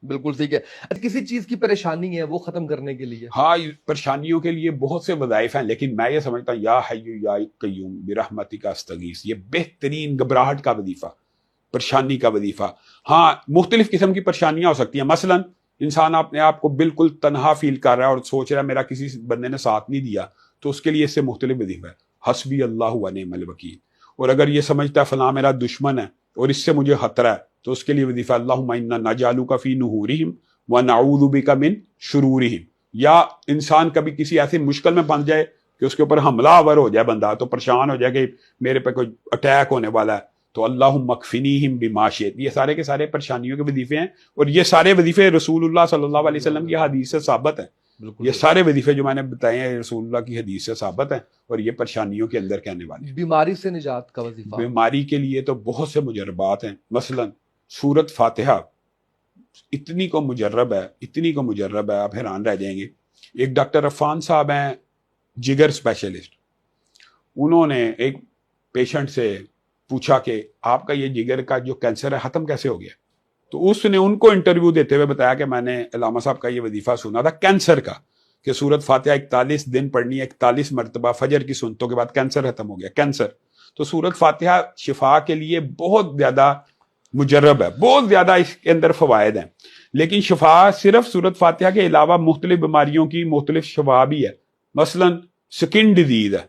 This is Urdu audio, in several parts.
بالکل ٹھیک ہے. کسی چیز کی پریشانی ہے وہ ختم کرنے کے لیے ہاں پریشانیوں کے لیے بہت سے وظائف ہیں، لیکن میں یہ سمجھتا ہوں یا حی یا قیوم برحمتک استغیث، یہ بہترین گھبراہٹ کا وظیفہ، پریشانی کا وظیفہ. ہاں مختلف قسم کی پریشانیاں ہو سکتی ہیں، مثلا انسان اپنے آپ کو بالکل تنہا فیل کر رہا ہے اور سوچ رہا ہے میرا کسی بندے نے ساتھ نہیں دیا، تو اس کے لیے اس سے مختلف وظیفہ ہے حسبی اللہ و نعم الوکیل. اور اگر یہ سمجھتا ہے فلاں میرا دشمن ہے اور اس سے مجھے خطرہ ہے، تو اس کے لیے وظیفہ اللہم انا نجعلک فی نحورہم ونعوذ بک من شرورہم. یا انسان کبھی کسی ایسی مشکل میں پھنس جائے کہ اس کے اوپر حملہ آور ہو جائے، بندہ تو پریشان ہو جائے کہ میرے پہ کوئی اٹیک ہونے والا ہے، تو اللہم اکفنیہم بما شئت. یہ سارے کے سارے پریشانیوں کے وظیفے ہیں، اور یہ سارے وظیفے رسول اللہ صلی اللہ علیہ وسلم کی حدیث سے ثابت ہیں. یہ سارے وظیفے جو میں نے بتائے ہیں رسول اللہ کی حدیث سے ثابت ہیں، اور یہ پریشانیوں کے اندر کہنے والے ہیں. بیماری سے نجات کا وظیفہ، بیماری کے لیے تو بہت سے مجربات ہیں. مثلا سورت فاتحہ اتنی کو مجرب ہے آپ حیران رہ جائیں گے. ایک ڈاکٹر عفان صاحب ہیں جگر اسپیشلسٹ، انہوں نے ایک پیشنٹ سے پوچھا کہ آپ کا یہ جگر کا جو کینسر ہے ختم کیسے ہو گیا؟ تو اس نے ان کو انٹرویو دیتے ہوئے بتایا کہ میں نے علامہ صاحب کا یہ وظیفہ سنا تھا کینسر کا، کہ سورت فاتحہ 41 دن پڑھنی ہے، 41 مرتبہ فجر کی سنتوں کے بعد کینسر ختم ہو گیا. کینسر تو سورت فاتحہ شفا کے لیے بہت زیادہ مجرب ہے، بہت زیادہ اس کے اندر فوائد ہیں. لیکن شفا صرف سورت فاتحہ کے علاوہ مختلف بیماریوں کی مختلف شفا بھی ہے. مثلا سکن ڈیزیز ہے،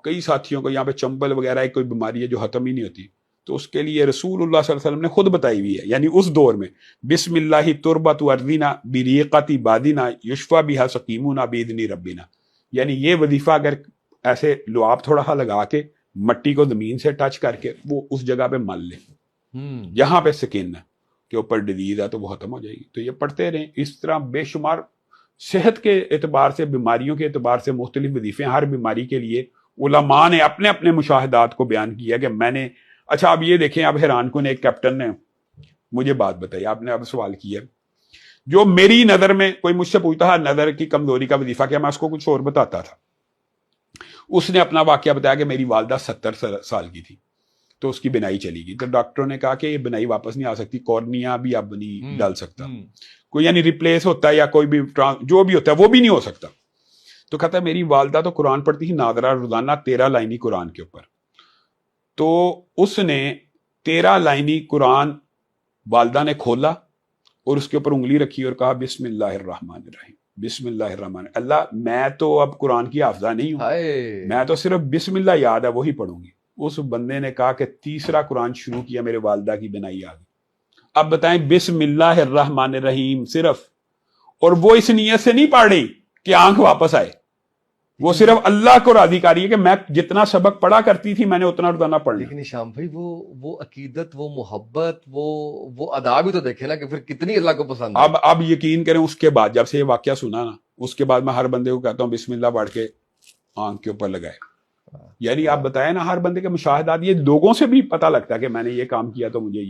کئی ساتھیوں کو یہاں پہ چمبل وغیرہ ایک کوئی بیماری ہے جو ختم ہی نہیں ہوتی، تو اس کے لیے رسول اللہ صلی اللہ علیہ وسلم نے خود بتائی ہوئی ہے. یعنی اس دور میں بسم اللہ تربت ارضینا بریقت بادینا یشفا بہا سقیمونا باذن ربنا. یعنی یہ وظیفہ اگر ایسے لعاب تھوڑا سا لگا کے مٹی کو زمین سے ٹچ کر کے وہ اس جگہ پہ مل لے جہاں پہ سکن ہے کے اوپر ڈیزیز ہے تو وہ ختم ہو جائے گی. تو یہ پڑھتے رہیں. اس طرح بے شمار صحت کے اعتبار سے، بیماریوں کے اعتبار سے مختلف وظیفے. ہر بیماری کے لیے علماء نے اپنے اپنے مشاہدات کو بیان کیا کہ میں نے اچھا اب یہ دیکھیں، اب حیران کن ایک کیپٹن نے مجھے بات بتائی، آپ نے اب سوال کیا جو میری نظر میں کوئی مجھ سے پوچھتا ہے نظر کی کمزوری کا وظیفہ کیا، میں اس کو کچھ اور بتاتا تھا. اس نے اپنا واقعہ بتایا کہ میری والدہ 70 سال کی تھی تو اس کی بینائی چلی گئی، تو ڈاکٹروں نے کہا کہ یہ بینائی واپس نہیں آ سکتی، کورنیا بھی اب نہیں ڈال سکتا کوئی، یعنی ریپلیس ہوتا ہے یا کوئی بھی جو بھی ہوتا ہے وہ بھی نہیں ہو سکتا. تو کہتا ہے میری والدہ تو قرآن پڑھتی تھی نادرہ روزانہ 13 لائنی قرآن کے اوپر، تو اس نے 13 لائنی قرآن والدہ نے کھولا اور اس کے اوپر انگلی رکھی اور کہا بسم اللہ الرحمن الرحیم، بسم اللہ الرحمن. اللہ میں تو اب قرآن کی حافظہ نہیں ہوں، میں تو صرف بسم اللہ یاد ہے وہی پڑھوں گی. اس بندے نے کہا کہ تیسرا قرآن شروع کیا، میرے والدہ کی بینائی آ گئی. اب بتائیں بسم اللہ الرحمن الرحیم صرف، اور وہ اس نیت سے نہیں پڑھ رہی کہ آنکھ واپس آئے، وہ صرف اللہ کو راضی کر رہی ہے کہ میں جتنا سبق پڑھا کرتی تھی میں نے اتنا روزانہ پڑھ لیا. لیکن شام بھائی وہ عقیدت، وہ محبت، وہ ادا بھی تو دیکھے نا کہ پھر کتنی اللہ کو پسند ہے. اب یقین کریں اس کے بعد جب سے یہ واقعہ سنا نا، اس کے بعد میں ہر بندے کو کہتا ہوں بسم اللہ پڑھ کے آنکھ کے اوپر لگائے. یعنی آپ بتائیں نا، ہر بندے کے مشاہدات، یہ لوگوں سے بھی پتہ لگتا ہے کہ میں نے یہ کام کیا تو مجھے